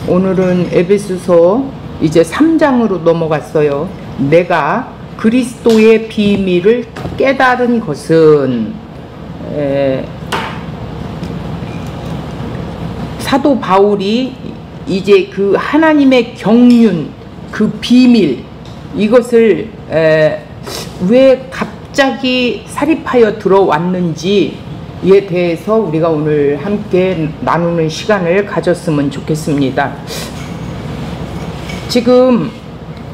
오늘은 에베소서 이제 3장으로 넘어갔어요. 내가 그리스도의 비밀을 깨달은 것은, 사도 바울이 이제 그 하나님의 경륜, 그 비밀, 이것을 왜 갑자기 사립하여 들어왔는지에 대해서 우리가 오늘 함께 나누는 시간을 가졌으면 좋겠습니다. 지금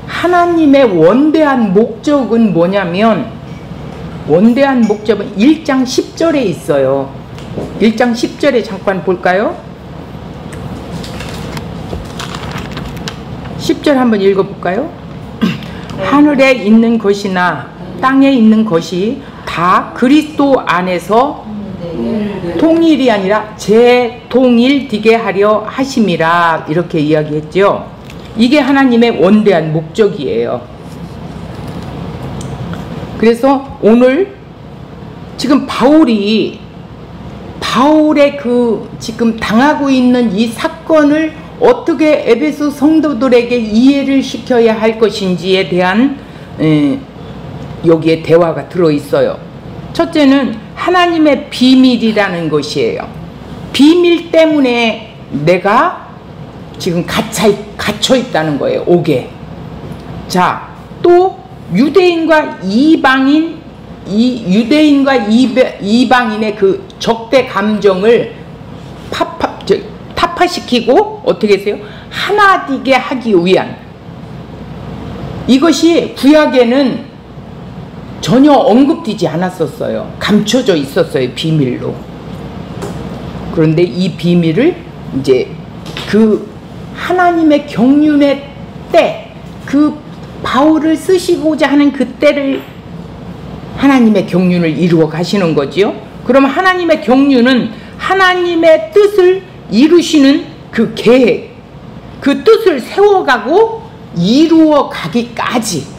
하나님의 원대한 목적은 뭐냐면, 원대한 목적은 1장 10절에 있어요. 1장 10절에 잠깐 볼까요? 10절 한번 읽어볼까요? 하늘에 있는 것이나 땅에 있는 것이 다 그리스도 안에서 통일이 아니라 재통일되게 하려 하심이라, 이렇게 이야기했죠. 이게 하나님의 원대한 목적이에요. 그래서 오늘 지금 바울의 그 지금 당하고 있는 이 사건을 어떻게 에베소 성도들에게 이해를 시켜야 할 것인지에 대한 여기에 대화가 들어있어요. 첫째는 하나님의 비밀이라는 것이에요. 비밀 때문에 내가 지금 갇혀 있다는 거예요. 옥에. 자, 또 유대인과 이방인, 유대인과 이방인의 그 적대 감정을 타파시키고 어떻게 했어요? 하나 되게 하기 위한, 이것이 구약에는 전혀 언급되지 않았었어요. 감춰져 있었어요, 비밀로. 그런데 이 비밀을 이제 그 하나님의 경륜의 때, 그 바울을 쓰시고자 하는 그 때를 하나님의 경륜을 이루어 가시는 거지요. 그럼 하나님의 경륜은 하나님의 뜻을 이루시는 그 계획, 그 뜻을 세워가고 이루어 가기까지,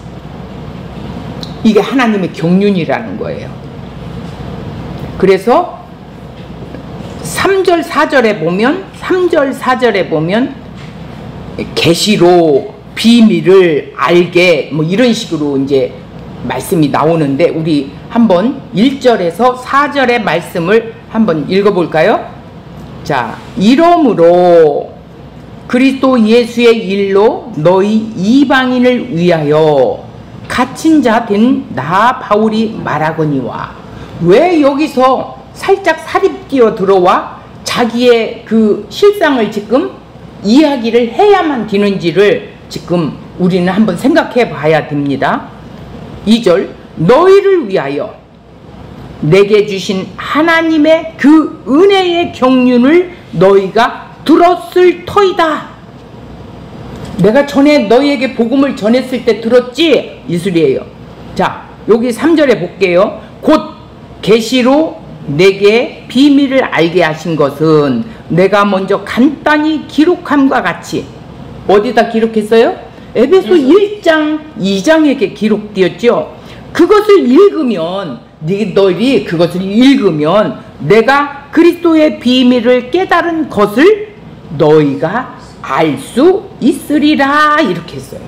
이게 하나님의 경륜이라는 거예요. 그래서 3절 4절에 보면 계시로 비밀을 알게, 뭐 이런 식으로 이제 말씀이 나오는데, 우리 한번 1절에서 4절의 말씀을 한번 읽어볼까요? 자, 이러므로 그리스도 예수의 일로 너희 이방인을 위하여 갇힌 자 된 나 바울이 말하거니와. 왜 여기서 살짝 사립 끼어 들어와 자기의 그 실상을 지금 이야기를 해야만 되는지를 지금 우리는 한번 생각해 봐야 됩니다. 2절, 너희를 위하여 내게 주신 하나님의 그 은혜의 경륜을 너희가 들었을 터이다. 내가 전에 너희에게 복음을 전했을 때 들었지? 이 소리예요. 자, 여기 3절에 볼게요. 곧 계시로 내게 비밀을 알게 하신 것은 내가 먼저 간단히 기록함과 같이, 어디다 기록했어요? 에베소 1장 2장에게 기록되었죠. 그것을 읽으면, 너희들이 그것을 읽으면 내가 그리스도의 비밀을 깨달은 것을 너희가 알 수 있으리라, 이렇게 했어요.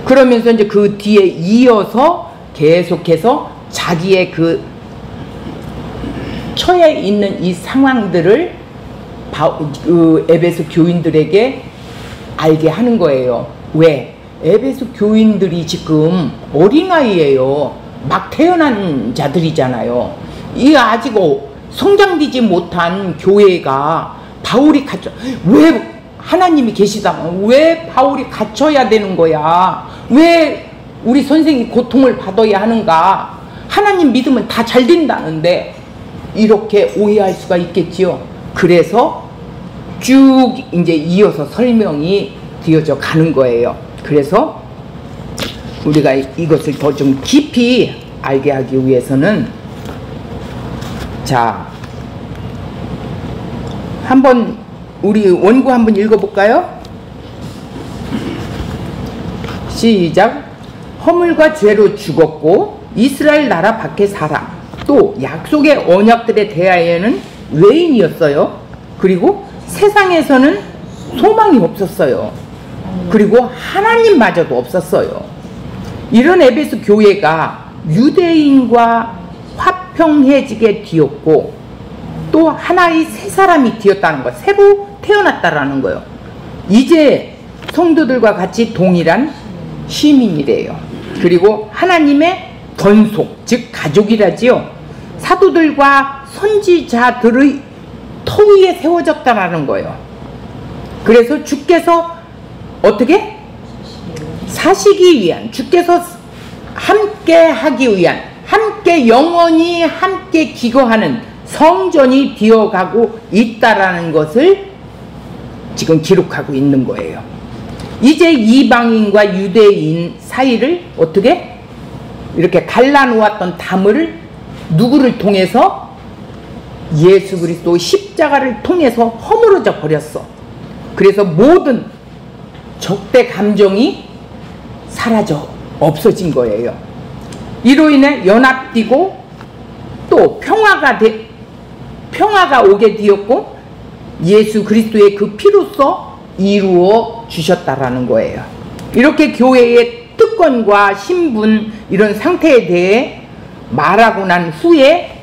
그러면서 이제 그 뒤에 이어서 계속해서 자기의 그 처해 있는 이 상황들을 에베소 교인들에게 알게 하는 거예요. 왜? 에베소 교인들이 지금 어린아이예요. 막 태어난 자들이잖아요. 이 아직 성장되지 못한 교회가 바울이 왜 하나님이 계시다면 왜 바울이 갇혀야 되는 거야? 왜 우리 선생이 고통을 받아야 하는가? 하나님 믿으면 다 잘 된다는데, 이렇게 오해할 수가 있겠지요. 그래서 쭉 이제 이어서 설명이 되어져 가는 거예요. 그래서 우리가 이것을 더 좀 깊이 알게 하기 위해서는, 자, 한번 우리 원고 한번 읽어볼까요? 시작. 허물과 죄로 죽었고 이스라엘 나라 밖에 살아. 또 약속의 언약들에 대하여는 외인이었어요. 그리고 세상에서는 소망이 없었어요. 그리고 하나님마저도 없었어요. 이런 에베소 교회가 유대인과 화평해지게 되었고 또 하나의 새 사람이 되었다는 것, 새로 태어났다라는 거예요. 이제 성도들과 같이 동일한 시민이래요. 그리고 하나님의 권속, 즉 가족이라지요. 사도들과 선지자들의 터 위에 세워졌다라는 거예요. 그래서 주께서 어떻게? 사시기 위한, 주께서 함께 하기 위한, 함께 영원히 함께 기거하는 성전이 되어가고 있다라는 것을 지금 기록하고 있는 거예요. 이제 이방인과 유대인 사이를 어떻게? 이렇게 갈라놓았던 담을 누구를 통해서? 예수 그리스도 십자가를 통해서 허물어져 버렸어. 그래서 모든 적대 감정이 사라져 없어진 거예요. 이로 인해 연합되고 또 평화가 오게 되었고 예수 그리스도의 그 피로써 이루어 주셨다라는 거예요. 이렇게 교회의 특권과 신분 이런 상태에 대해 말하고 난 후에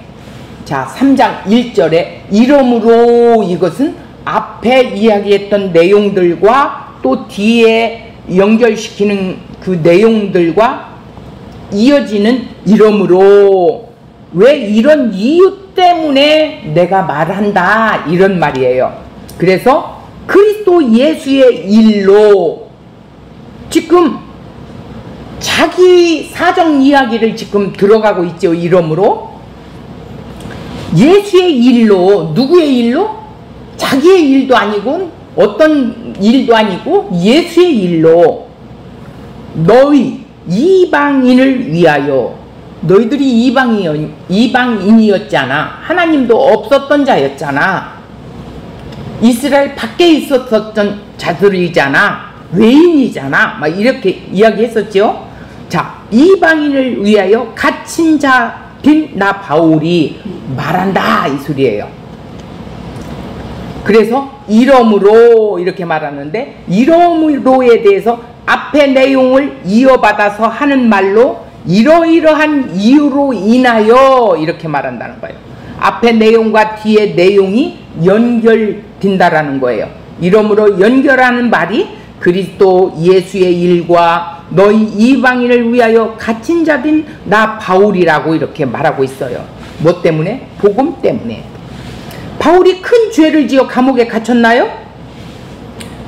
자 3장 1절에 이러므로 이것은 앞에 이야기했던 내용들과 또 뒤에 연결시키는 그 내용들과 이어지는 이러므로 왜 이런 이유 때문에 내가 말한다 이런 말이에요. 그래서 그리스도 예수의 일로 지금 자기 사정 이야기를 지금 들어가고 있죠. 이러므로 예수의 일로, 누구의 일로? 자기의 일도 아니고 어떤 일도 아니고 예수의 일로 너희 이방인을 위하여. 너희들이 이방인이었잖아. 하나님도 없었던 자였잖아. 이스라엘 밖에 있었던 자들이잖아. 외인이잖아. 막 이렇게 이야기했었죠. 자, 이방인을 위하여 갇힌 자인 나 바울이 말한다 이 소리예요. 그래서 이러므로 이렇게 말하는데 이러므로에 대해서 앞의 내용을 이어받아서 하는 말로 이러이러한 이유로 인하여 이렇게 말한다는 거예요. 앞의 내용과 뒤의 내용이 연결된다라는 거예요. 이러므로 연결하는 말이 그리스도 예수의 일과 너희 이방인을 위하여 갇힌 자인 나 바울이라고 이렇게 말하고 있어요. 뭐 때문에? 복음 때문에. 바울이 큰 죄를 지어 감옥에 갇혔나요?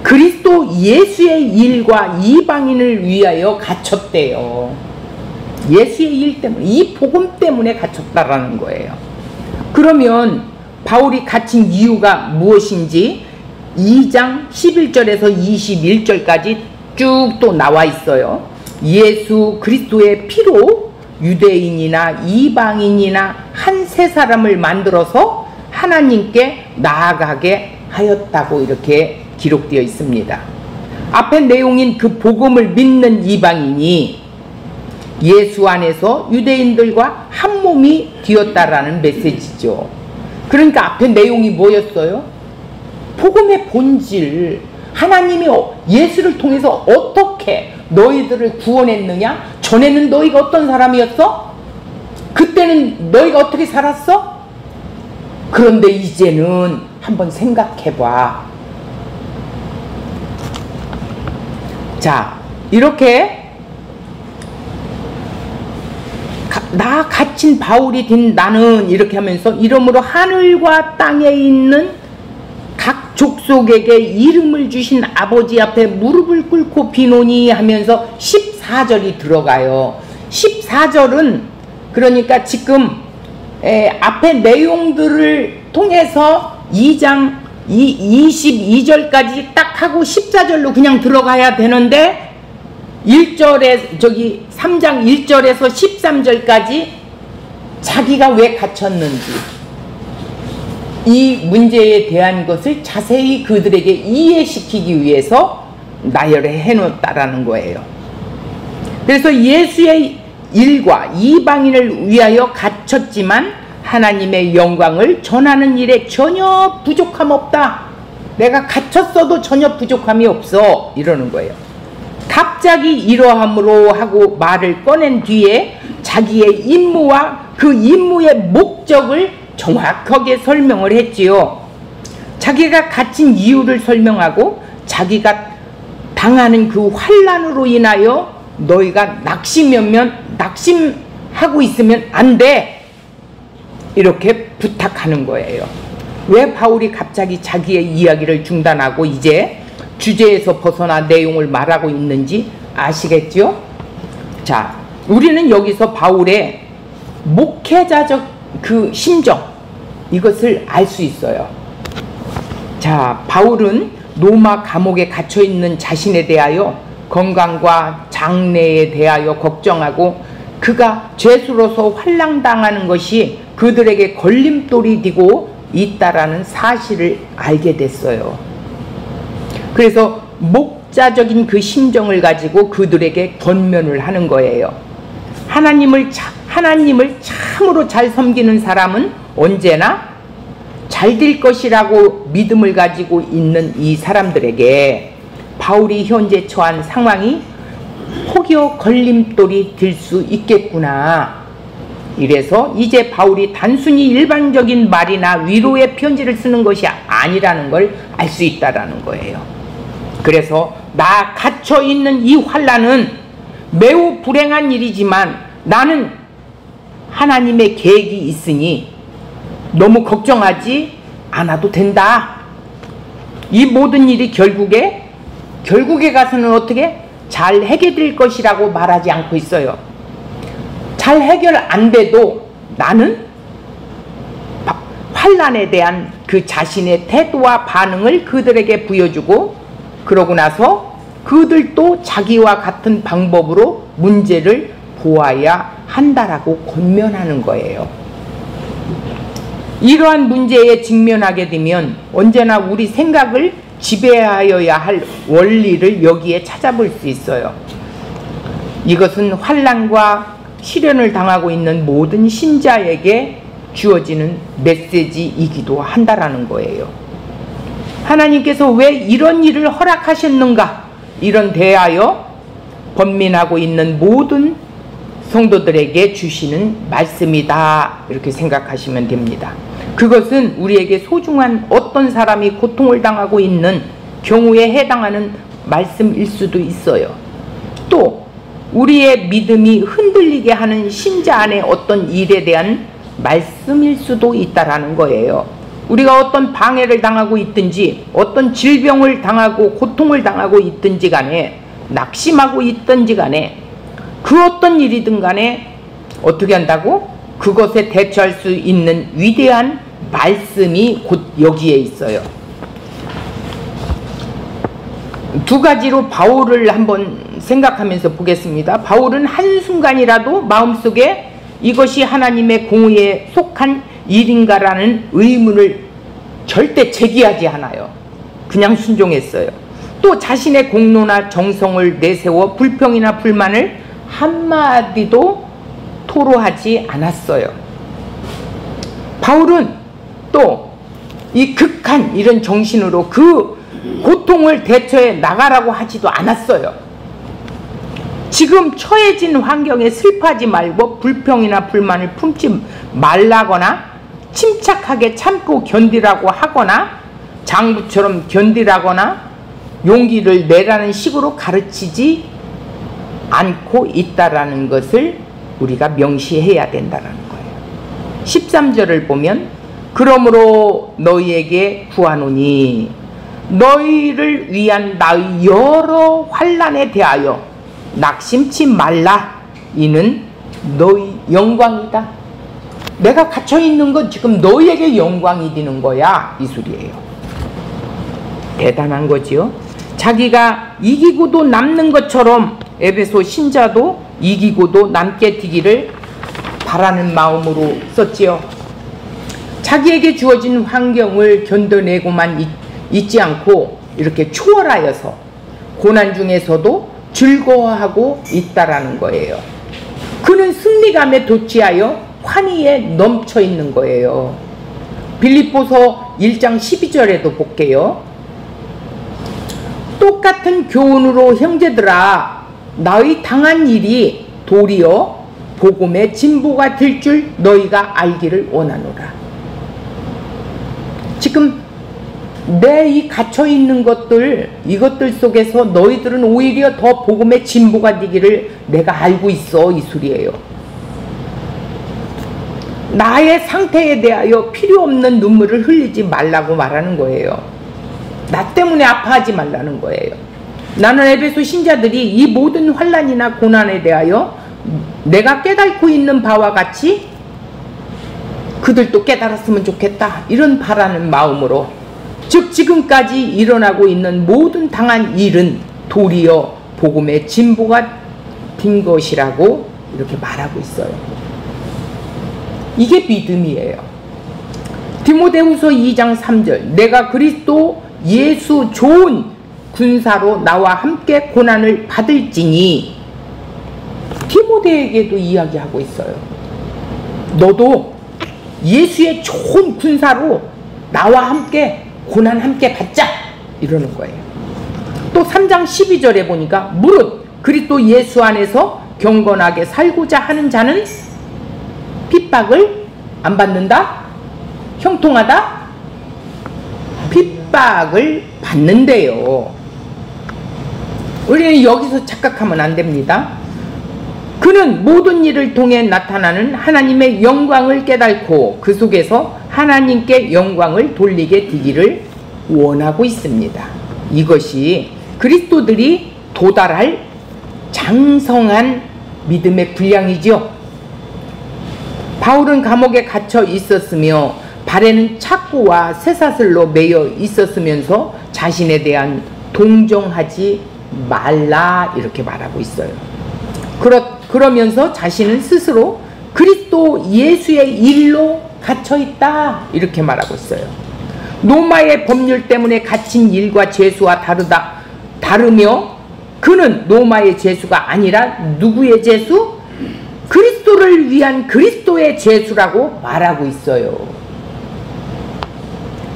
그리스도 예수의 일과 이방인을 위하여 갇혔대요. 예수의 일 때문에, 이 복음 때문에 갇혔다라는 거예요. 그러면 바울이 갇힌 이유가 무엇인지 2장 11절에서 21절까지 쭉 또 나와 있어요. 예수 그리스도의 피로 유대인이나 이방인이나 한 세 사람을 만들어서 하나님께 나아가게 하였다고 이렇게 기록되어 있습니다. 앞의 내용인 그 복음을 믿는 이방인이 예수 안에서 유대인들과 한 몸이 되었다라는 메시지죠. 그러니까 앞의 내용이 뭐였어요? 복음의 본질, 하나님이 예수를 통해서 어떻게 너희들을 구원했느냐? 전에는 너희가 어떤 사람이었어? 그때는 너희가 어떻게 살았어? 그런데 이제는 한번 생각해봐. 자, 이렇게 나 갇힌 바울이 된 나는 이렇게 하면서 이러므로 하늘과 땅에 있는 각 족속에게 이름을 주신 아버지 앞에 무릎을 꿇고 비노니 하면서 14절이 들어가요. 14절은 그러니까 지금 앞에 내용들을 통해서 2장 22절까지 딱 하고 14절로 그냥 들어가야 되는데 1절에 3장 1절에서 13절까지 자기가 왜 갇혔는지 이 문제에 대한 것을 자세히 그들에게 이해시키기 위해서 나열해 놓았다라는 거예요. 그래서 예수의 일과 이방인을 위하여 갇혔지만 하나님의 영광을 전하는 일에 전혀 부족함 없다. 내가 갇혔어도 전혀 부족함이 없어. 이러는 거예요. 갑자기 이러함으로 하고 말을 꺼낸 뒤에 자기의 임무와 그 임무의 목적을 정확하게 설명을 했지요. 자기가 갇힌 이유를 설명하고 자기가 당하는 그 환난으로 인하여 너희가 낙심하고 있으면 안 돼. 이렇게 부탁하는 거예요. 왜 바울이 갑자기 자기의 이야기를 중단하고 이제 주제에서 벗어나 내용을 말하고 있는지 아시겠죠? 자, 우리는 여기서 바울의 목회자적 그 심정, 이것을 알 수 있어요. 자, 바울은 로마 감옥에 갇혀 있는 자신에 대하여 건강과 장래에 대하여 걱정하고 그가 죄수로서 환난당하는 것이 그들에게 걸림돌이 되고 있다라는 사실을 알게 됐어요. 그래서 목자적인 그 심정을 가지고 그들에게 권면을 하는 거예요. 하나님을 참으로 잘 섬기는 사람은 언제나 잘 될 것이라고 믿음을 가지고 있는 이 사람들에게 바울이 현재 처한 상황이 혹여 걸림돌이 될 수 있겠구나. 이래서 이제 바울이 단순히 일반적인 말이나 위로의 편지를 쓰는 것이 아니라는 걸 알 수 있다라는 거예요. 그래서 나 갇혀 있는 이 환난은 매우 불행한 일이지만 나는 하나님의 계획이 있으니 너무 걱정하지 않아도 된다. 이 모든 일이 결국에 가서는 어떻게 잘 해결될 것이라고 말하지 않고 있어요. 잘 해결 안 돼도 나는 환난에 대한 그 자신의 태도와 반응을 그들에게 보여주고 그러고 나서 그들도 자기와 같은 방법으로 문제를 보아야 한다라고 권면하는 거예요. 이러한 문제에 직면하게 되면 언제나 우리 생각을 지배하여야 할 원리를 여기에 찾아볼 수 있어요. 이것은 환난과 시련을 당하고 있는 모든 신자에게 주어지는 메시지이기도 한다라는 거예요. 하나님께서 왜 이런 일을 허락하셨는가? 이런 대하여 번민하고 있는 모든 성도들에게 주시는 말씀이다. 이렇게 생각하시면 됩니다. 그것은 우리에게 소중한 어떤 사람이 고통을 당하고 있는 경우에 해당하는 말씀일 수도 있어요. 또 우리의 믿음이 흔들리게 하는 신자 안의 어떤 일에 대한 말씀일 수도 있다라는 거예요. 우리가 어떤 방해를 당하고 있든지 어떤 질병을 당하고 고통을 당하고 있든지 간에 낙심하고 있든지 간에 그 어떤 일이든 간에 어떻게 한다고? 그것에 대처할 수 있는 위대한 말씀이 곧 여기에 있어요. 두 가지로 바울을 한번 생각하면서 보겠습니다. 바울은 한순간이라도 마음속에 이것이 하나님의 공의에 속한 일인가라는 의문을 절대 제기하지 않아요. 그냥 순종했어요. 또 자신의 공로나 정성을 내세워 불평이나 불만을 한마디도 토로하지 않았어요. 바울은 또 이 극한 이런 정신으로 그 고통을 대처해 나가라고 하지도 않았어요. 지금 처해진 환경에 슬퍼하지 말고 불평이나 불만을 품지 말라거나 침착하게 참고 견디라고 하거나 장부처럼 견디라거나 용기를 내라는 식으로 가르치지 않고 있다라는 것을 우리가 명시해야 된다는 거예요. 13절을 보면 그러므로 너희에게 구하노니 너희를 위한 나의 여러 환난에 대하여 낙심치 말라. 이는 너희 영광이다. 내가 갇혀있는 건 지금 너희에게 영광이 되는 거야. 이 소리예요. 대단한 거지요. 자기가 이기고도 남는 것처럼 에베소 신자도 이기고도 남게 되기를 바라는 마음으로 썼지요. 자기에게 주어진 환경을 견뎌내고만 있지 않고 이렇게 초월하여서 고난 중에서도 즐거워하고 있다라는 거예요. 그는 승리감에 도취하여 환희에 넘쳐 있는 거예요. 빌립보서 1장 12절에도 볼게요. 똑같은 교훈으로 형제들아 너희 당한 일이 도리어 복음의 진보가 될 줄 너희가 알기를 원하노라. 지금 내 이 갇혀있는 것들, 이것들 속에서 너희들은 오히려 더 복음의 진보가 되기를 내가 알고 있어, 이 소리예요. 나의 상태에 대하여 필요 없는 눈물을 흘리지 말라고 말하는 거예요. 나 때문에 아파하지 말라는 거예요. 나는 에베소 신자들이 이 모든 환난이나 고난에 대하여 내가 깨닫고 있는 바와 같이 그들도 깨달았으면 좋겠다, 이런 바라는 마음으로, 즉 지금까지 일어나고 있는 모든 당한 일은 도리어 복음의 진보가 된 것이라고 이렇게 말하고 있어요. 이게 믿음이에요. 디모데후서 2장 3절 내가 그리스도 예수 좋은 군사로 나와 함께 고난을 받을지니, 디모데에게도 이야기하고 있어요. 너도 예수의 좋은 군사로 나와 함께 고난 함께 받자, 이러는 거예요. 또 3장 12절에 보니까 무릇 그리스도 예수 안에서 경건하게 살고자 하는 자는 핍박을 안 받는다? 형통하다? 핍박을 받는데요. 우리는 여기서 착각하면 안 됩니다. 그는 모든 일을 통해 나타나는 하나님의 영광을 깨닫고 그 속에서 하나님께 영광을 돌리게 되기를 원하고 있습니다. 이것이 그리스도들이 도달할 장성한 믿음의 분량이죠. 바울은 감옥에 갇혀 있었으며 발에는 착고와 쇠사슬로 매여 있었으면서 자신에 대한 동정하지 말라, 이렇게 말하고 있어요. 그러면서 자신은 스스로 그리스도 예수의 일로 갇혀있다, 이렇게 말하고 있어요. 로마의 법률 때문에 갇힌 일과 죄수와 다르며 그는 로마의 죄수가 아니라 누구의 죄수? 그리스도를 위한 그리스도의 죄수라고 말하고 있어요.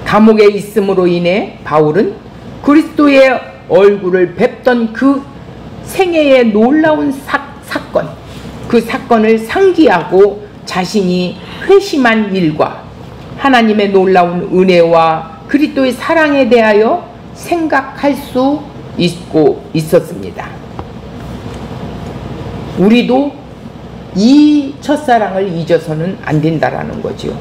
감옥에 있음으로 인해 바울은 그리스도의 얼굴을 뵙던 그 생애의 놀라운 사건, 그 사건을 상기하고 자신이 회심한 일과 하나님의 놀라운 은혜와 그리스도의 사랑에 대하여 생각할 수 있었습니다. 우리도 이 첫사랑을 잊어서는 안 된다라는 거죠.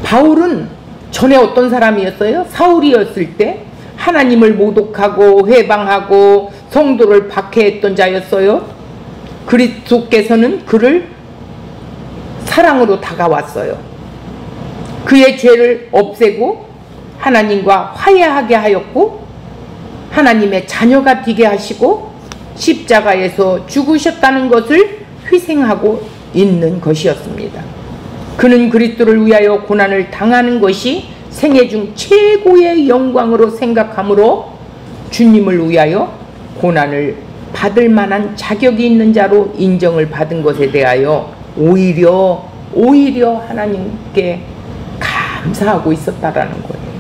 바울은 전에 어떤 사람이었어요? 사울이었을 때 하나님을 모독하고 회방하고 성도를 박해했던 자였어요. 그리스도께서는 그를 사랑으로 다가왔어요. 그의 죄를 없애고 하나님과 화해하게 하였고 하나님의 자녀가 되게 하시고 십자가에서 죽으셨다는 것을 희생하고 있는 것이었습니다. 그는 그리스도를 위하여 고난을 당하는 것이 생애 중 최고의 영광으로 생각하므로 주님을 위하여 고난을 받을 만한 자격이 있는 자로 인정을 받은 것에 대하여 오히려 하나님께 감사하고 있었다라는 거예요.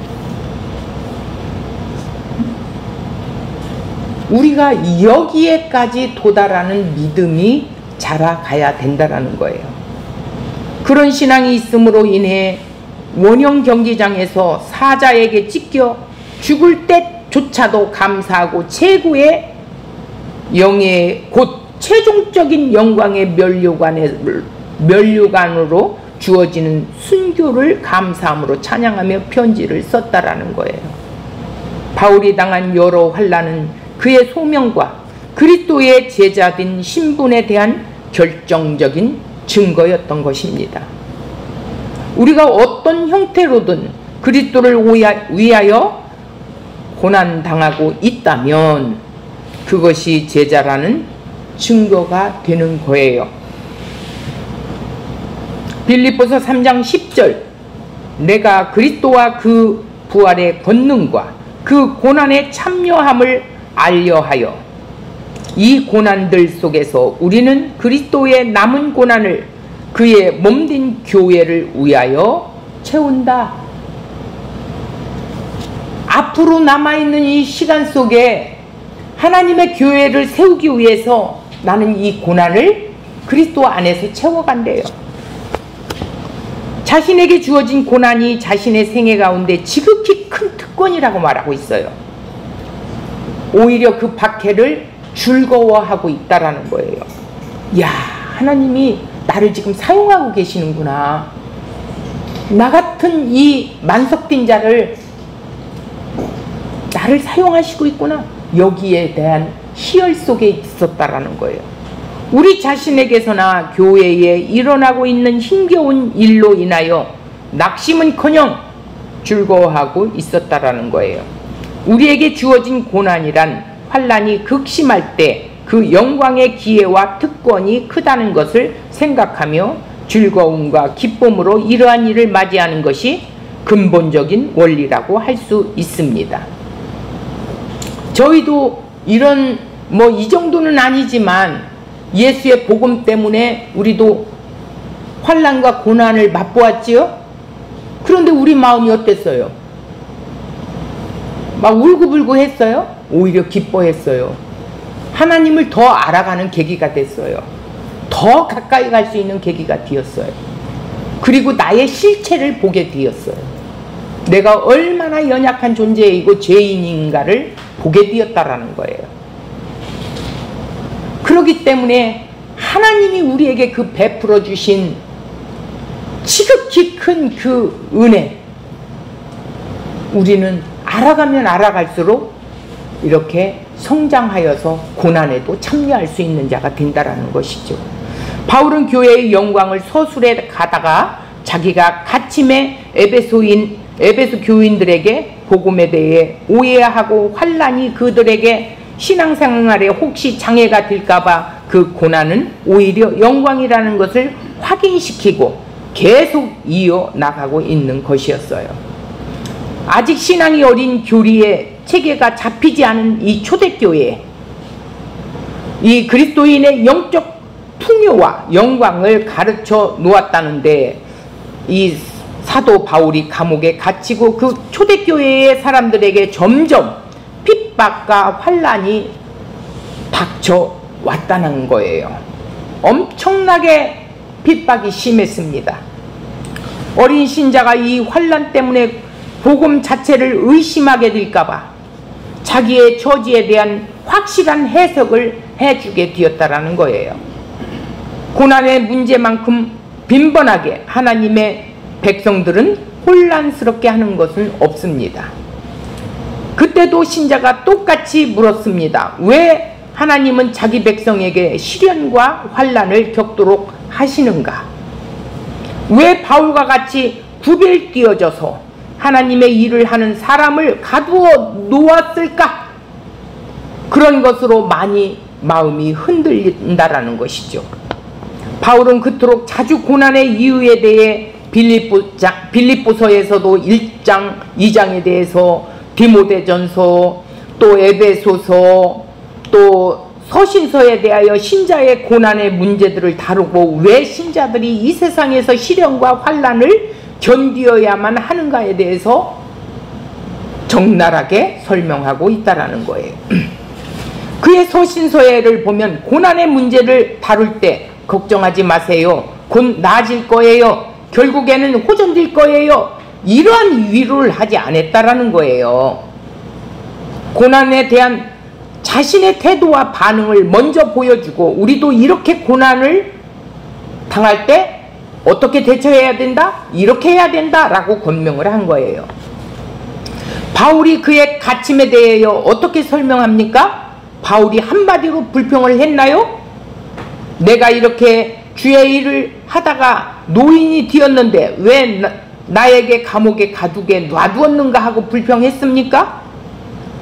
우리가 여기에까지 도달하는 믿음이 자라가야 된다라는 거예요. 그런 신앙이 있음으로 인해 원형 경기장에서 사자에게 찢겨 죽을 때조차도 감사하고 최고의 영예 곧 최종적인 영광의 면류관으로 주어지는 순교를 감사함으로 찬양하며 편지를 썼다라는 거예요. 바울이 당한 여러 환난은 그의 소명과 그리스도의 제자된 신분에 대한 결정적인 증거였던 것입니다. 우리가 어떤 형태로든 그리스도를 위하여 고난당하고 있다면 그것이 제자라는 증거가 되는 거예요. 빌립보서 3장 10절 내가 그리스도와 그 부활의 권능과 그 고난에 참여함을 알려하여 이 고난들 속에서 우리는 그리스도의 남은 고난을 그의 몸된 교회를 위하여 채운다. 앞으로 남아있는 이 시간 속에 하나님의 교회를 세우기 위해서 나는 이 고난을 그리스도 안에서 채워간대요. 자신에게 주어진 고난이 자신의 생애 가운데 지극히 큰 특권이라고 말하고 있어요. 오히려 그 박해를 즐거워하고 있다라는 거예요. 야, 하나님이 나를 지금 사용하고 계시는구나. 나 같은 이 만석된 자를 나를 사용하시고 있구나. 여기에 대한 희열 속에 있었다라는 거예요. 우리 자신에게서나 교회에 일어나고 있는 힘겨운 일로 인하여 낙심은커녕 즐거워하고 있었다라는 거예요. 우리에게 주어진 고난이란 환난이 극심할 때 그 영광의 기회와 특권이 크다는 것을 생각하며 즐거움과 기쁨으로 이러한 일을 맞이하는 것이 근본적인 원리라고 할 수 있습니다. 저희도 이런 이 정도는 아니지만 예수의 복음 때문에 우리도 환난과 고난을 맛보았지요. 그런데 우리 마음이 어땠어요? 막 울고불고 했어요? 오히려 기뻐했어요. 하나님을 더 알아가는 계기가 됐어요. 더 가까이 갈 수 있는 계기가 되었어요. 그리고 나의 실체를 보게 되었어요. 내가 얼마나 연약한 존재이고 죄인인가를 보게 되었다라는 거예요. 그렇기 때문에 하나님이 우리에게 그 베풀어 주신 지극히 큰 그 은혜, 우리는 알아가면 알아갈수록 이렇게 성장하여서 고난에도 참여할 수 있는 자가 된다라는 것이죠. 바울은 교회의 영광을 서술해 가다가 자기가 갇힘의 에베소 교인들에게 복음에 대해 오해하고 환난이 그들에게 신앙생활에 혹시 장애가 될까봐 그 고난은 오히려 영광이라는 것을 확인시키고 계속 이어나가고 있는 것이었어요. 아직 신앙이 어린 교리의 체계가 잡히지 않은 이 초대교회에 이 그리스도인의 영적 풍요와 영광을 가르쳐 놓았다는데, 이 사도 바울이 감옥에 갇히고 그 초대교회의 사람들에게 점점 핍박과 환난이 닥쳐왔다는 거예요. 엄청나게 핍박이 심했습니다. 어린 신자가 이 환난 때문에 복음 자체를 의심하게 될까봐 자기의 처지에 대한 확실한 해석을 해주게 되었다라는 거예요. 고난의 문제만큼 빈번하게 하나님의 백성들은 혼란스럽게 하는 것은 없습니다. 그때도 신자가 똑같이 물었습니다. 왜 하나님은 자기 백성에게 시련과 환난을 겪도록 하시는가? 왜 바울과 같이 구별되어져서 하나님의 일을 하는 사람을 가두어 놓았을까? 그런 것으로 많이 마음이 흔들린다라는 것이죠. 바울은 그토록 자주 고난의 이유에 대해 빌립보서에서도 1장, 2장에 대해서, 디모데전서, 또 에베소서, 또 서신서에 대하여 신자의 고난의 문제들을 다루고 왜 신자들이 이 세상에서 시련과 환난을 견디어야만 하는가에 대해서 적나라하게 설명하고 있다라는 거예요. 그의 서신서를 보면 고난의 문제를 다룰 때 걱정하지 마세요. 곧 나아질 거예요. 결국에는 호전될 거예요. 이러한 위로를 하지 않았다라는 거예요. 고난에 대한 자신의 태도와 반응을 먼저 보여주고, 우리도 이렇게 고난을 당할 때 어떻게 대처해야 된다? 이렇게 해야 된다 라고 권명을 한 거예요. 바울이 그의 갇힘에 대하여 어떻게 설명합니까? 바울이 한마디로 불평을 했나요? 내가 이렇게 주의 일을 하다가 노인이 되었는데 왜 나에게 감옥에 가두게 놔두었는가 하고 불평했습니까?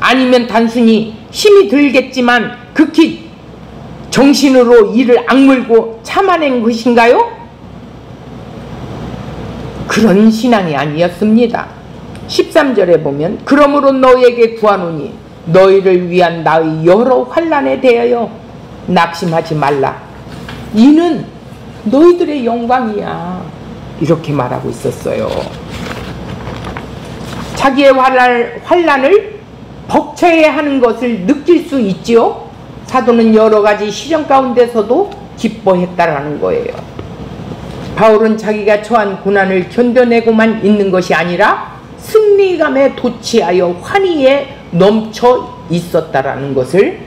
아니면 단순히 힘이 들겠지만 극히 정신으로 이를 악물고 참아낸 것인가요? 그런 신앙이 아니었습니다. 13절에 보면 그러므로 너희에게 구하노니 너희를 위한 나의 여러 환난에 대하여 낙심하지 말라. 이는 너희들의 영광이야. 이렇게 말하고 있었어요. 자기의 환난을 벅차야 하는 것을 느낄 수 있지요. 사도는 여러 가지 시련 가운데서도 기뻐했다라는 거예요. 바울은 자기가 처한 고난을 견뎌내고만 있는 것이 아니라 승리감에 도취하여 환희에 넘쳐 있었다라는 것을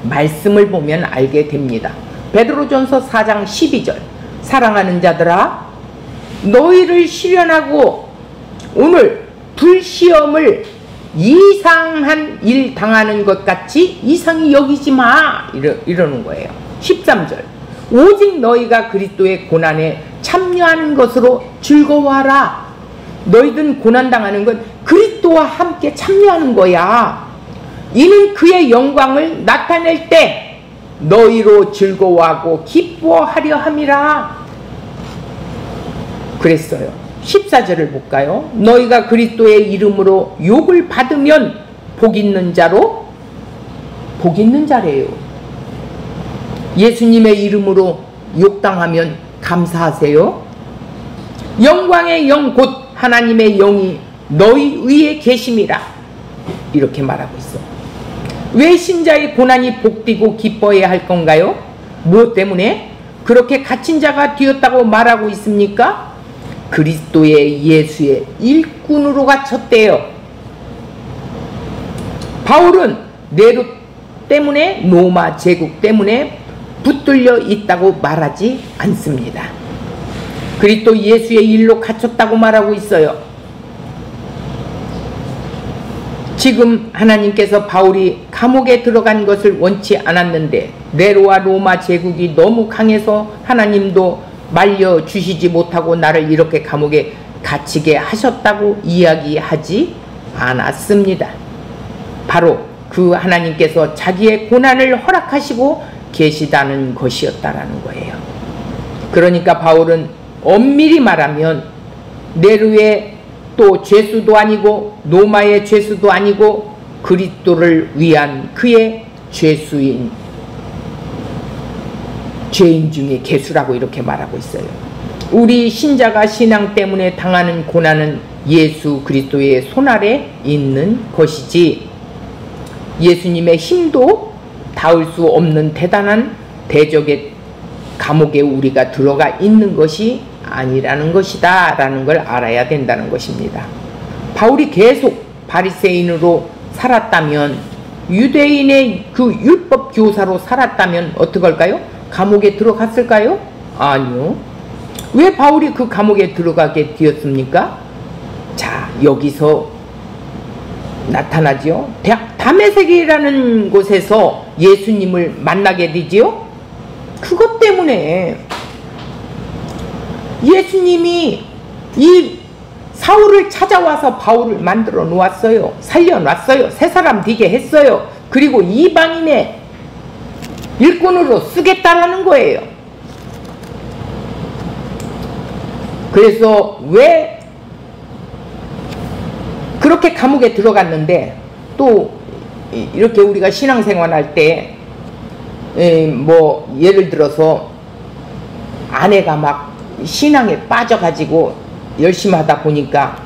말씀을 보면 알게 됩니다. 베드로전서 4장 12절, 사랑하는 자들아, 너희를 시련하고 오늘 불시험을 이상한 일 당하는 것 같이 이상히 여기지 마, 이러는 거예요. 13절, 오직 너희가 그리스도의 고난에 참여하는 것으로 즐거워하라. 너희들 고난당하는 건 그리스도와 함께 참여하는 거야. 이는 그의 영광을 나타낼 때 너희로 즐거워하고 기뻐하려 함이라 그랬어요. 14절을 볼까요? 너희가 그리스도의 이름으로 욕을 받으면 복 있는 자로, 복 있는 자래요. 예수님의 이름으로 욕당하면 감사하세요. 영광의 영 곧 하나님의 영이 너희 위에 계심이라 이렇게 말하고 있어. 왜 신자의 고난이 복되고 기뻐해야 할 건가요? 무엇 때문에 그렇게 갇힌 자가 되었다고 말하고 있습니까? 그리스도의 예수의 일꾼으로 갇혔대요. 바울은 네로 때문에, 로마 제국 때문에 붙들려 있다고 말하지 않습니다. 그리스도 예수의 일로 갇혔다고 말하고 있어요. 지금 하나님께서 바울이 감옥에 들어간 것을 원치 않았는데 네로와 로마 제국이 너무 강해서 하나님도 말려주시지 못하고 나를 이렇게 감옥에 갇히게 하셨다고 이야기하지 않았습니다. 바로 그 하나님께서 자기의 고난을 허락하시고 계시다는 것이었다라는 거예요. 그러니까 바울은 엄밀히 말하면 네로의 또 죄수도 아니고 로마의 죄수도 아니고 그리스도를 위한 그의 죄인 중에 괴수라고 이렇게 말하고 있어요. 우리 신자가 신앙 때문에 당하는 고난은 예수 그리스도의 손아래 있는 것이지 예수님의 힘도 닿을 수 없는 대단한 대적의 감옥에 우리가 들어가 있는 것이 아니라는 것이다 라는 걸 알아야 된다는 것입니다. 바울이 계속 바리새인으로 살았다면, 유대인의 그 율법 교사로 살았다면 어떡할까요? 감옥에 들어갔을까요? 아니요. 왜 바울이 그 감옥에 들어가게 되었습니까? 자, 여기서 나타나지요. 다메섹이라는 곳에서 예수님을 만나게 되지요. 그것 때문에 예수님이 이 사울을 찾아와서 바울을 만들어 놓았어요. 살려놨어요. 새 사람 되게 했어요. 그리고 이방인의 일꾼으로 쓰겠다라는 거예요. 그래서 왜 그렇게 감옥에 들어갔는데, 또 이렇게 우리가 신앙생활 할 때 뭐 예를 들어서 아내가 막 신앙에 빠져가지고 열심히 하다 보니까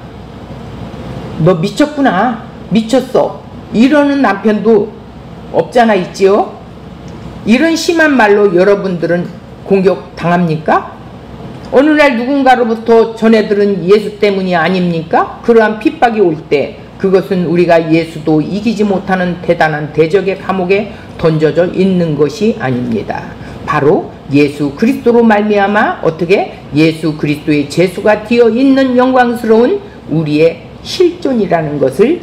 너 미쳤구나, 미쳤어, 이러는 남편도 없잖아 있지요. 이런 심한 말로 여러분들은 공격 당합니까? 어느 날 누군가로부터 전해들은 예수 때문이 아닙니까? 그러한 핍박이 올 때 그것은 우리가 예수도 이기지 못하는 대단한 대적의 감옥에 던져져 있는 것이 아닙니다. 바로 예수 그리스도로 말미암아 어떻게 예수 그리스도의 제수가 되어 있는 영광스러운 우리의 실존이라는 것을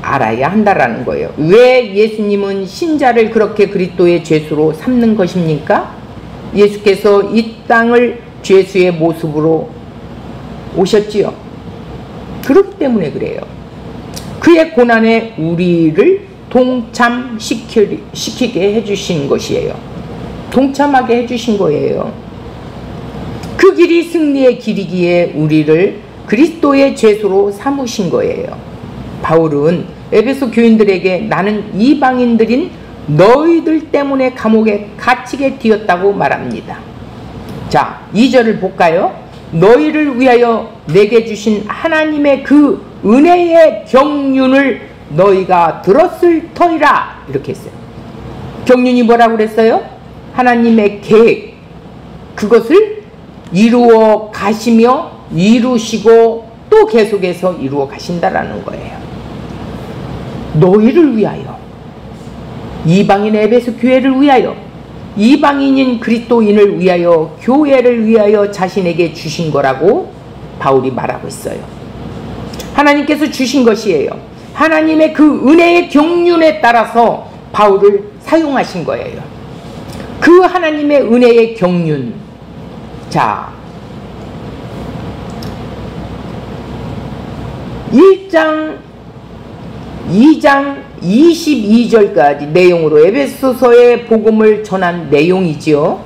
알아야 한다라는 거예요. 왜 예수님은 신자를 그렇게 그리스도의 죄수로 삼는 것입니까? 예수께서 이 땅을 죄수의 모습으로 오셨지요. 그렇기 때문에 그래요. 그의 고난에 우리를 동참시키게 해주신 것이에요. 동참하게 해주신 거예요. 그 길이 승리의 길이기에 우리를 그리스도의 죄수로 삼으신 거예요. 바울은 에베소 교인들에게 나는 이방인들인 너희들 때문에 감옥에 갇히게 되었다고 말합니다. 자, 2절을 볼까요? 너희를 위하여 내게 주신 하나님의 그 은혜의 경륜을 너희가 들었을 터이라. 이렇게 했어요. 경륜이 뭐라고 그랬어요? 하나님의 계획, 그것을 이루어 가시며 이루시고 또 계속해서 이루어 가신다라는 거예요. 너희를 위하여, 이방인 에베소 교회를 위하여, 이방인인 그리스도인을 위하여, 교회를 위하여 자신에게 주신 거라고 바울이 말하고 있어요. 하나님께서 주신 것이에요. 하나님의 그 은혜의 경륜에 따라서 바울을 사용하신 거예요. 그 하나님의 은혜의 경륜. 자, 1장 2장 22절까지 내용으로 에베소서의 복음을 전한 내용이지요.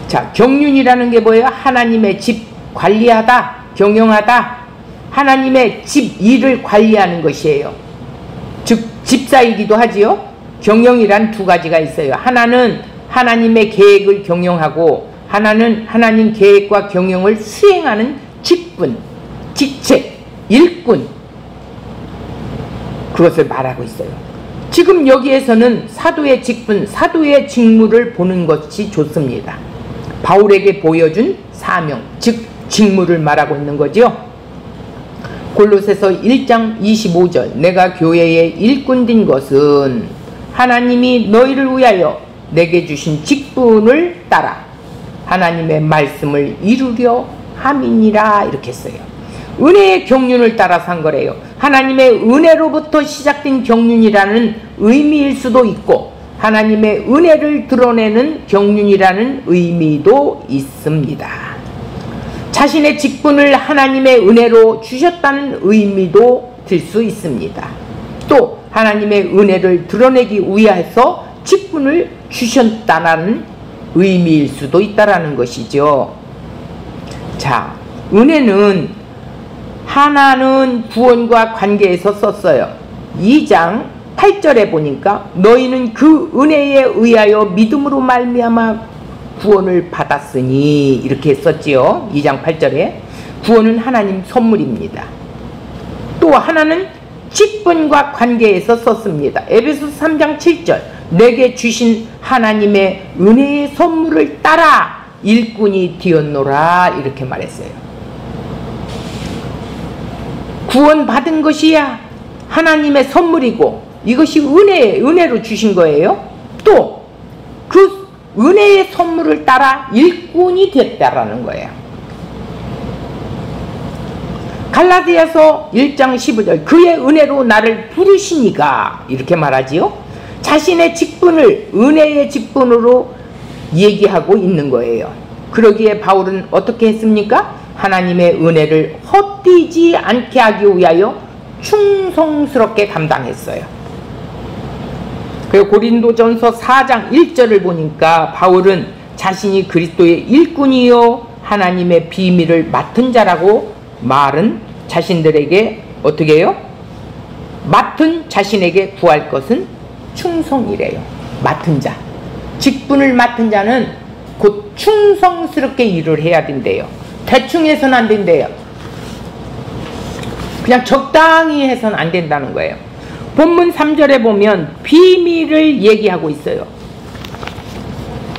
자, 경륜이라는 게 뭐예요? 하나님의 집 관리하다, 경영하다, 하나님의 집 일을 관리하는 것이에요. 즉 집사이기도 하지요. 경영이란 두 가지가 있어요. 하나는 하나님의 계획을 경영하고, 하나는 하나님 계획과 경영을 수행하는 직분, 직책, 일꾼, 그것을 말하고 있어요. 지금 여기에서는 사도의 직분, 사도의 직무를 보는 것이 좋습니다. 바울에게 보여준 사명, 즉 직무를 말하고 있는 거죠. 골로새서 1장 25절, 내가 교회의 일꾼 된 것은 하나님이 너희를 위하여 내게 주신 직분을 따라 하나님의 말씀을 이루려 함이니라. 이렇게 했어요. 은혜의 경륜을 따라서 한 거래요. 하나님의 은혜로부터 시작된 경륜이라는 의미일 수도 있고, 하나님의 은혜를 드러내는 경륜이라는 의미도 있습니다. 자신의 직분을 하나님의 은혜로 주셨다는 의미도 들 수 있습니다. 또 하나님의 은혜를 드러내기 위해서 직분을 주셨다는 의미일 수도 있다라는 것이죠. 자, 은혜는 하나는 구원과 관계에서 썼어요. 2장 8절에 보니까 너희는 그 은혜에 의하여 믿음으로 말미암아 구원을 받았으니, 이렇게 썼지요. 2장 8절에 구원은 하나님 선물입니다. 또 하나는 직분과 관계에서 썼습니다. 에베소 3장 7절, 내게 주신 하나님의 은혜의 선물을 따라 일꾼이 되었노라. 이렇게 말했어요. 구원받은 것이야 하나님의 선물이고, 이것이 은혜로 주신 거예요. 또 그 은혜의 선물을 따라 일꾼이 됐다라는 거예요. 갈라디아서 1장 15절, 그의 은혜로 나를 부르시니가, 이렇게 말하지요. 자신의 직분을 은혜의 직분으로 얘기하고 있는 거예요. 그러기에 바울은 어떻게 했습니까? 하나님의 은혜를 헛되지 않게 하기 위하여 충성스럽게 감당했어요. 그리고 고린도전서 4장 1절을 보니까 바울은 자신이 그리스도의 일꾼이요 하나님의 비밀을 맡은 자라고 말은 자신들에게 어떻게 해요? 맡은 자신에게 구할 것은 충성이래요. 맡은 자, 직분을 맡은 자는 곧 충성스럽게 일을 해야 된대요. 대충 해서는 안 된대요. 그냥 적당히 해서는 안 된다는 거예요. 본문 3절에 보면 비밀을 얘기하고 있어요.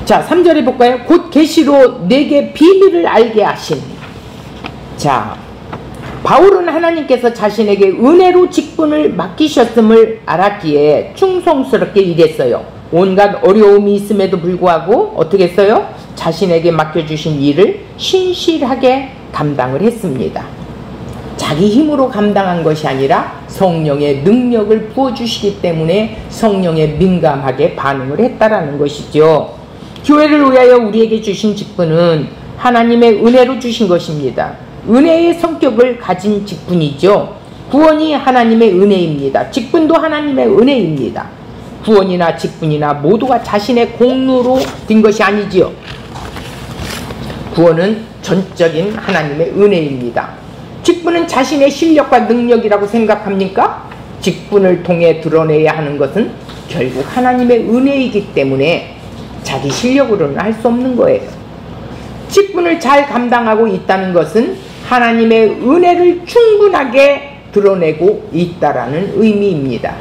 자, 3절에 볼까요? 곧 계시로 내게 비밀을 알게 하신. 자, 바울은 하나님께서 자신에게 은혜로 직분을 맡기셨음을 알았기에 충성스럽게 일했어요. 온갖 어려움이 있음에도 불구하고 어떻게 했어요? 자신에게 맡겨주신 일을 신실하게 감당을 했습니다. 자기 힘으로 감당한 것이 아니라 성령의 능력을 부어주시기 때문에 성령에 민감하게 반응을 했다라는 것이죠. 교회를 위하여 우리에게 주신 직분은 하나님의 은혜로 주신 것입니다. 은혜의 성격을 가진 직분이죠. 구원이 하나님의 은혜입니다. 직분도 하나님의 은혜입니다. 구원이나 직분이나 모두가 자신의 공로로 된 것이 아니지요. 구원은 전적인 하나님의 은혜입니다. 직분은 자신의 실력과 능력이라고 생각합니까? 직분을 통해 드러내야 하는 것은 결국 하나님의 은혜이기 때문에 자기 실력으로는 할 수 없는 거예요. 직분을 잘 감당하고 있다는 것은 하나님의 은혜를 충분하게 드러내고 있다라는 의미입니다.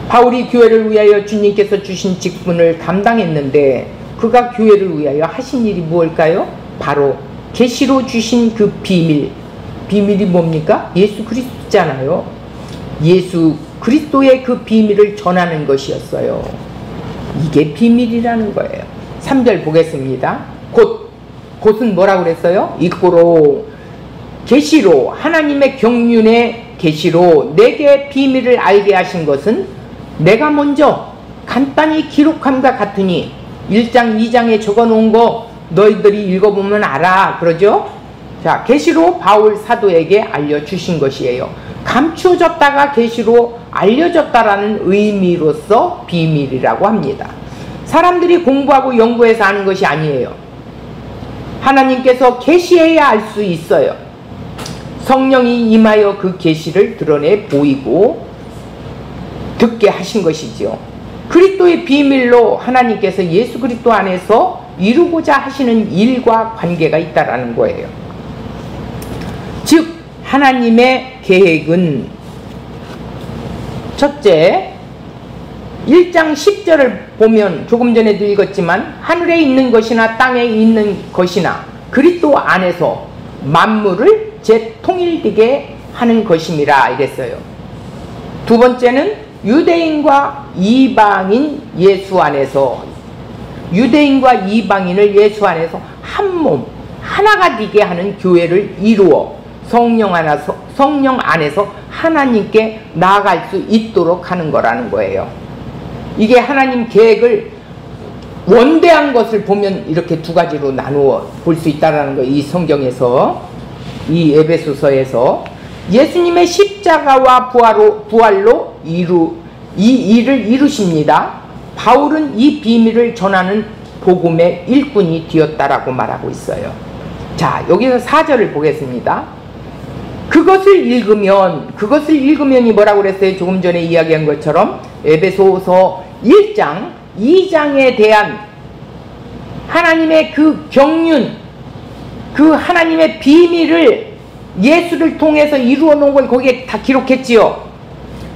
바울이 교회를 위하여 주님께서 주신 직분을 감당했는데 그가 교회를 위하여 하신 일이 무엇일까요? 바로 계시로 주신 그 비밀이 뭡니까? 예수 그리스도잖아요. 예수 그리스도의 그 비밀을 전하는 것이었어요. 이게 비밀이라는 거예요. 3절 보겠습니다. 곧은 뭐라고 그랬어요? 이꼬로 계시로 하나님의 경륜의 계시로 내게 비밀을 알게 하신 것은 내가 먼저 간단히 기록함과 같으니 1장 2장에 적어놓은 거 너희들이 읽어보면 알아 그러죠? 자, 계시로 바울 사도에게 알려주신 것이에요. 감추어졌다가 계시로 알려졌다라는 의미로서 비밀이라고 합니다. 사람들이 공부하고 연구해서 아는 것이 아니에요. 하나님께서 계시해야 알 수 있어요. 성령이 임하여 그 계시를 드러내 보이고 듣게 하신 것이지요. 그리스도의 비밀로 하나님께서 예수 그리스도 안에서 이루고자 하시는 일과 관계가 있다라는 거예요. 즉 하나님의 계획은 첫째 1장 10절을 보면 조금 전에도 읽었지만 하늘에 있는 것이나 땅에 있는 것이나 그리스도 안에서 만물을 재통일되게 하는 것임이라 이랬어요. 두 번째는 유대인과 이방인 예수 안에서 유대인과 이방인을 예수 안에서 한 몸 하나가 되게 하는 교회를 이루어 성령 안에서 하나님께 나아갈 수 있도록 하는 거라는 거예요. 이게 하나님 계획을 원대한 것을 보면 이렇게 두 가지로 나누어 볼 수 있다는 거예요. 이 성경에서, 이 에베소서에서 예수님의 십자가와 부활로 이 일을 이루십니다. 바울은 이 비밀을 전하는 복음의 일꾼이 되었다라고 말하고 있어요. 자, 여기서 4절을 보겠습니다. 그것을 읽으면이 뭐라고 그랬어요? 조금 전에 이야기한 것처럼 에베소서 1장 2장에 대한 하나님의 그 경륜, 그 하나님의 비밀을 예수를 통해서 이루어 놓은 걸 거기에 다 기록했지요.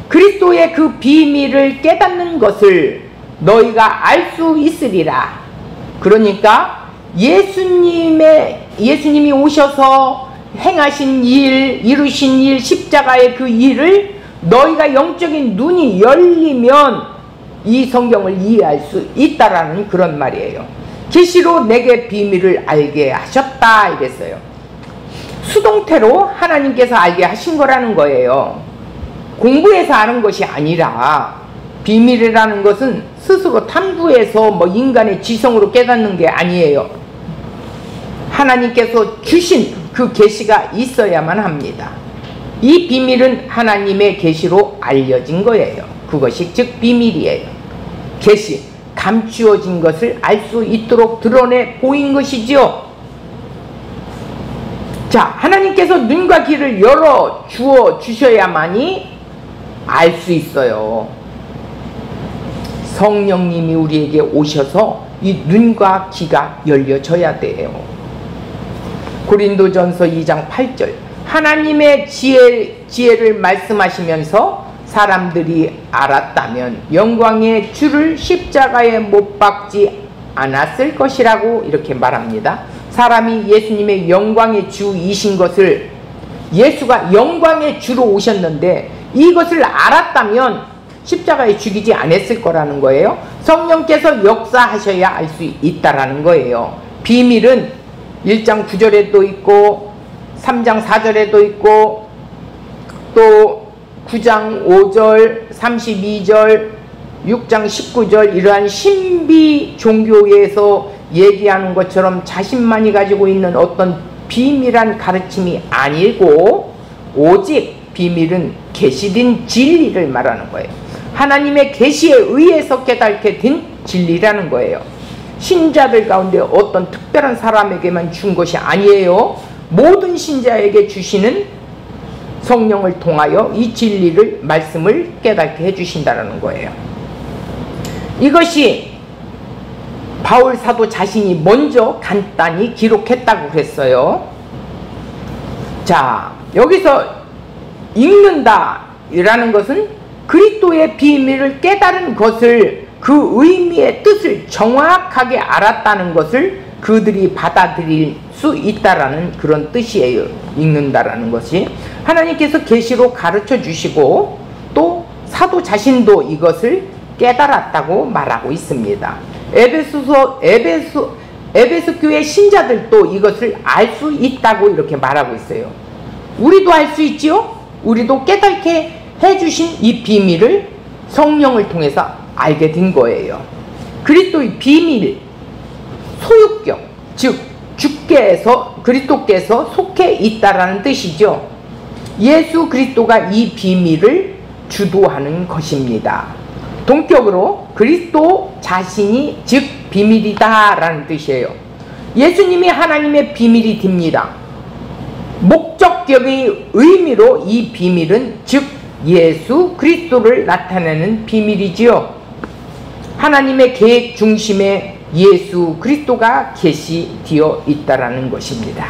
그리스도의 그 비밀을 깨닫는 것을 너희가 알 수 있으리라. 그러니까 예수님이 오셔서 행하신 일, 이루신 일, 십자가의 그 일을 너희가 영적인 눈이 열리면 이 성경을 이해할 수 있다라는 그런 말이에요. 계시로 내게 비밀을 알게 하셨다 이랬어요. 수동태로 하나님께서 알게 하신 거라는 거예요. 공부해서 아는 것이 아니라 비밀이라는 것은 스스로 탐구해서 인간의 지성으로 깨닫는 게 아니에요. 하나님께서 주신 그 계시가 있어야만 합니다. 이 비밀은 하나님의 계시로 알려진 거예요. 그것이 즉 비밀이에요. 계시, 감추어진 것을 알 수 있도록 드러내 보인 것이지요. 자, 하나님께서 눈과 귀를 열어 주셔야만이 알 수 있어요. 성령님이 우리에게 오셔서 이 눈과 귀가 열려져야 돼요. 고린도전서 2장 8절 하나님의 지혜를 말씀하시면서 사람들이 알았다면 영광의 주를 십자가에 못 박지 않았을 것이라고 이렇게 말합니다. 사람이 예수님의 영광의 주이신 것을, 예수가 영광의 주로 오셨는데 이것을 알았다면 십자가에 죽이지 않았을 거라는 거예요. 성령께서 역사하셔야 알 수 있다라는 거예요. 비밀은 1장 9절에도 있고 3장 4절에도 있고 또 9장 5절 32절 6장 19절 이러한 신비 종교에서 얘기하는 것처럼 자신만이 가지고 있는 어떤 비밀한 가르침이 아니고 오직 비밀은 계시된 진리를 말하는 거예요. 하나님의 계시에 의해서 깨닫게 된 진리라는 거예요. 신자들 가운데 어떤 특별한 사람에게만 준 것이 아니에요. 모든 신자에게 주시는 성령을 통하여 이 진리를, 말씀을 깨닫게 해주신다는 거예요. 이것이 바울 사도 자신이 먼저 간단히 기록했다고 그랬어요. 자, 여기서 읽는다 이라는 것은 그리스도의 비밀을 깨달은 것을, 그 의미의 뜻을 정확하게 알았다는 것을 그들이 받아들일 수 있다라는 그런 뜻이에요. 읽는다라는 것이 하나님께서 계시로 가르쳐 주시고 또 사도 자신도 이것을 깨달았다고 말하고 있습니다. 에베소 교회 신자들도 이것을 알 수 있다고 이렇게 말하고 있어요. 우리도 알 수 있지요? 우리도 깨닫게 해주신 이 비밀을 성령을 통해서 알게 된 거예요. 그리스도의 비밀, 소유격, 즉 그리스도께서 속해 있다라는 뜻이죠. 예수 그리스도가 이 비밀을 주도하는 것입니다. 동격으로 그리스도 자신이 즉 비밀이다 라는 뜻이에요. 예수님이 하나님의 비밀이 됩니다. 목적격의 의미로 이 비밀은 즉 예수 그리스도를 나타내는 비밀이지요. 하나님의 계획 중심에 예수 그리스도가 계시되어 있다라는 것입니다.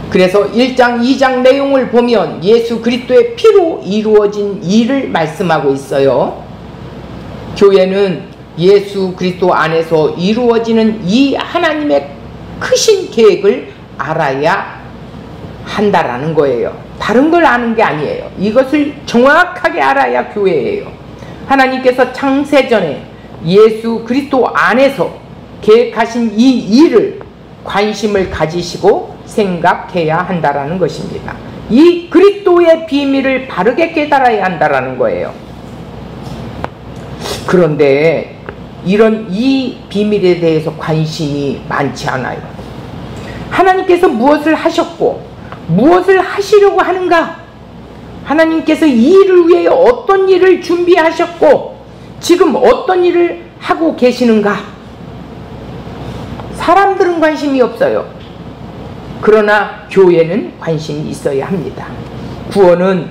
그래서 1장 2장 내용을 보면 예수 그리스도의 피로 이루어진 일을 말씀하고 있어요. 교회는 예수 그리스도 안에서 이루어지는 이 하나님의 크신 계획을 알아야 한다라는 거예요. 다른 걸 아는 게 아니에요. 이것을 정확하게 알아야 교회예요. 하나님께서 창세전에 예수 그리스도 안에서 계획하신 이 일을 관심을 가지시고 생각해야 한다라는 것입니다. 이 그리스도의 비밀을 바르게 깨달아야 한다라는 거예요. 그런데 이 비밀에 대해서 관심이 많지 않아요. 하나님께서 무엇을 하셨고 무엇을 하시려고 하는가? 하나님께서 이 일을 위해 어떤 일을 준비하셨고 지금 어떤 일을 하고 계시는가? 사람들은 관심이 없어요. 그러나 교회는 관심이 있어야 합니다. 구원은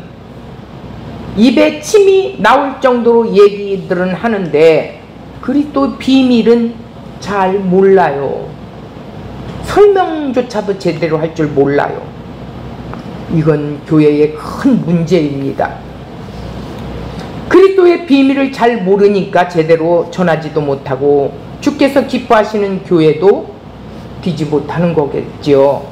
입에 침이 나올 정도로 얘기들은 하는데 그리스도 비밀은 잘 몰라요. 설명조차도 제대로 할 줄 몰라요. 이건 교회의 큰 문제입니다. 그리스도의 비밀을 잘 모르니까 제대로 전하지도 못하고 주께서 기뻐하시는 교회도 되지 못하는 거겠죠.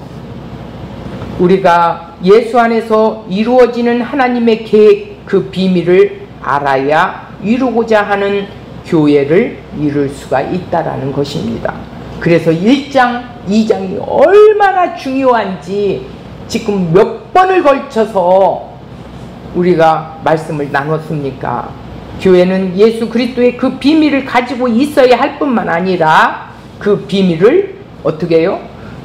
우리가 예수 안에서 이루어지는 하나님의 계획, 그 비밀을 알아야 이루고자 하는 교회를 이룰 수가 있다라는 것입니다. 그래서 1장, 2장이 얼마나 중요한지 지금 몇 번을 걸쳐서 우리가 말씀을 나눴습니까? 교회는 예수 그리스도의 그 비밀을 가지고 있어야 할 뿐만 아니라 그 비밀을 어떻게 해요?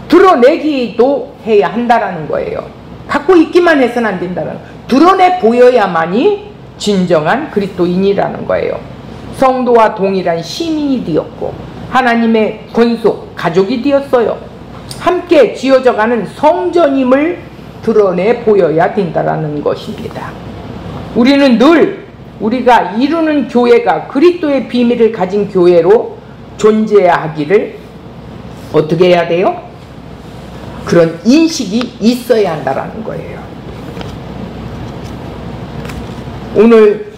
드러내기도 해야 한다라는 거예요. 갖고 있기만 해서는 안 된다는 거예요. 드러내 보여야만이 진정한 그리스도인이라는 거예요. 성도와 동일한 시민이 되었고 하나님의 권속 가족이 되었어요. 함께 지어져가는 성전임을 드러내 보여야 된다라는 것입니다. 우리는 늘 우리가 이루는 교회가 그리스도의 비밀을 가진 교회로 존재해야 하기를 어떻게 해야 돼요? 그런 인식이 있어야 한다라는 거예요. 오늘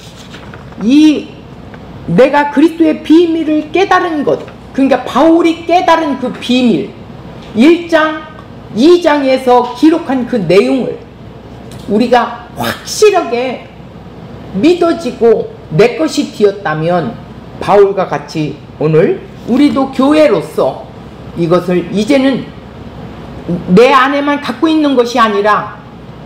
내가 그리스도의 비밀을 깨달은 것, 그러니까 바울이 깨달은 그 비밀, 1장, 2장에서 기록한 그 내용을 우리가 확실하게 믿어지고 내 것이 되었다면 바울과 같이 오늘 우리도 교회로서 이것을 이제는 내 안에만 갖고 있는 것이 아니라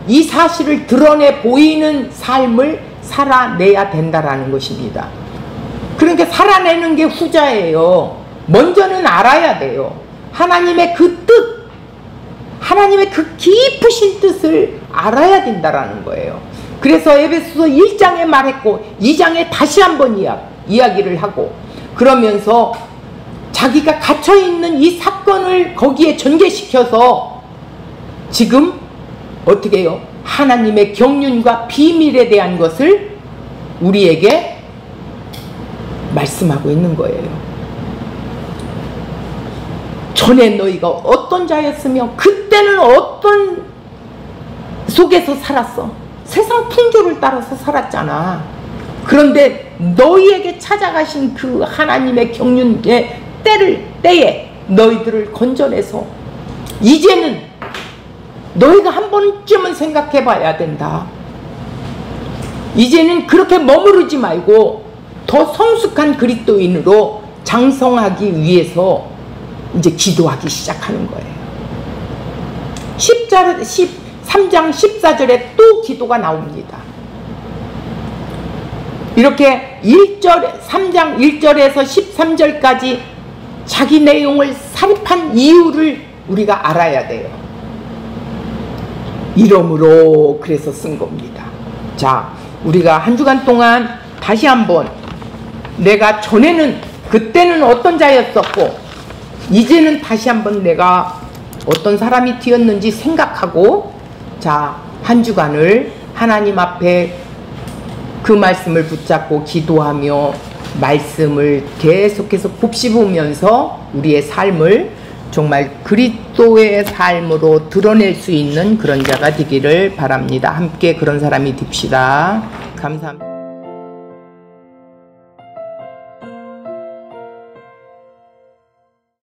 이 사실을 드러내 보이는 삶을 살아내야 된다라는 것입니다. 그러니까 살아내는 게 후자예요. 먼저는 알아야 돼요. 하나님의 그 뜻, 하나님의 그 깊으신 뜻을 알아야 된다라는 거예요. 그래서 에베소서 1장에 말했고 2장에 다시 한번 이야기를 하고 그러면서 자기가 갇혀있는 이 사건을 거기에 전개시켜서 지금 어떻게 해요? 하나님의 경륜과 비밀에 대한 것을 우리에게 말씀하고 있는 거예요. 전에 너희가 어떤 자였으며 그때는 어떤 속에서 살았어. 세상 풍조를 따라서 살았잖아. 그런데 너희에게 찾아가신 그 하나님의 경륜의 때에 너희들을 건져내서 이제는 너희가 한 번쯤은 생각해 봐야 된다. 이제는 그렇게 머무르지 말고 더 성숙한 그리스도인으로 장성하기 위해서 이제 기도하기 시작하는 거예요. 13장 14절에 또 기도가 나옵니다. 이렇게 3장 1절에서 13절까지 자기 내용을 살입한 이유를 우리가 알아야 돼요. 이러므로 그래서 쓴 겁니다. 자, 우리가 한 주간 동안 다시 한번 내가 전에는 그때는 어떤 자였었고 이제는 다시 한번 내가 어떤 사람이 되었는지 생각하고, 자, 한 주간을 하나님 앞에 그 말씀을 붙잡고 기도하며 말씀을 계속해서 곱씹으면서 우리의 삶을 정말 그리스도의 삶으로 드러낼 수 있는 그런 자가 되기를 바랍니다. 함께 그런 사람이 됩시다. 감사합니다.